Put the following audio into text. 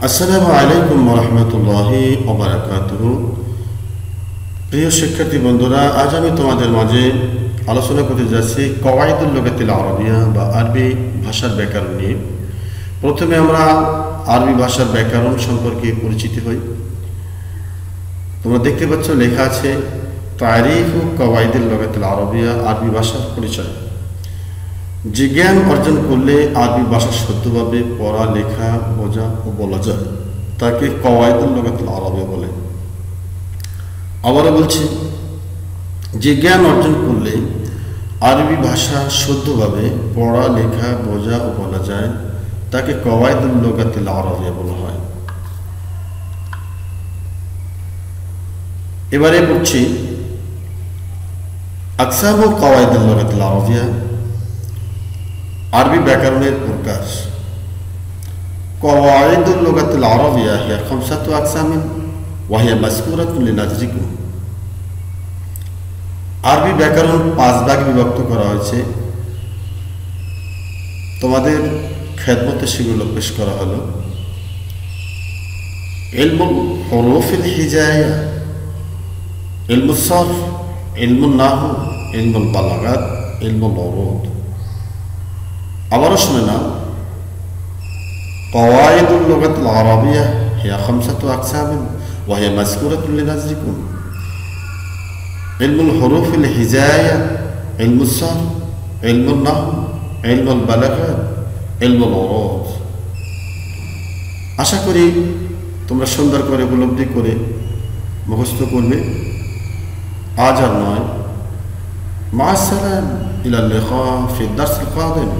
আসসালামু আলাইকুম ওয়া রাহমাতুল্লাহি ওয়া বারাকাতুহু। প্রিয় শিক্ষার্থী বন্ধুরা, আজ আমি তোমাদের মাঝে আলোচনা করতে যাচ্ছি কওয়াইদুল লুগাতিল আরবিয়া বা আরবি ভাষার ব্যাকরণ নিয়ে। প্রথমে আমরা আরবি ভাষার ব্যাকরণ সম্পর্কে পরিচিত হই। তোমরা দেখতে পাচ্ছ লেখা আছে তারিফু কওয়াইদুল লুগাতিল আরবিয়া, আরবি ভাষার পরিচয়। যে জ্ঞান অর্জন করলে আরবি ভাষা শুদ্ধভাবে পড়া, লেখা, বোঝা ও বলা যায় তাকে কওয়াইদুল লুগাতিল আরবিয়া বলে। আবারও বলছি, যে জ্ঞান অর্জন করলে আরবি ভাষা শুদ্ধভাবে পড়া, লেখা, বোঝা ও বলা যায় তাকে কওয়াইদুল লুগাতিল আরবিয়া বলা হয়। এবারে পড়ছি আকসামু কওয়াইদুল লুগাতিল আরবিয়া, আরবি ব্যাকরণের প্রকাশ। কওয়াইদুল লুগাতিল আরবিয়া হিয়া খামসাতু আকসামিন ওয়া হিয়া মাযকুরাতুন লিনাজরিকুম। আরবি ব্যাকরণ 5 ভাগে বিভক্ত করা হয়েছে। তোমাদের খেদমতে সেগুলো পেশ করা হলো। ইলমুল হুরুফিল হিজায়া, ইলমুস সরফ, ইলমুন নাহু, ইলমুল বালাগাত, ইলমুল উরুদ। আবারও শুনে নাও, কওয়াইদুল লুগাতিল আরবিয়া হিয়া খামসাতু আকসামিন ওয়া হিয়া মাযকুরাতুন লিনাজরিকুম। ইলমুল হুরুফিল হিজায়া, ইলমুস সরফ, ইলমুন নাহু, ইলমুল বালাগাত, ইলমুল উরুদ। আশা করি তোমরা সুন্দর করে উপলব্ধি করে মুখস্থ করবে। আজ আর নয়। মা আসসালাম, ইলা লিকা ফি দারসিল কাদিম।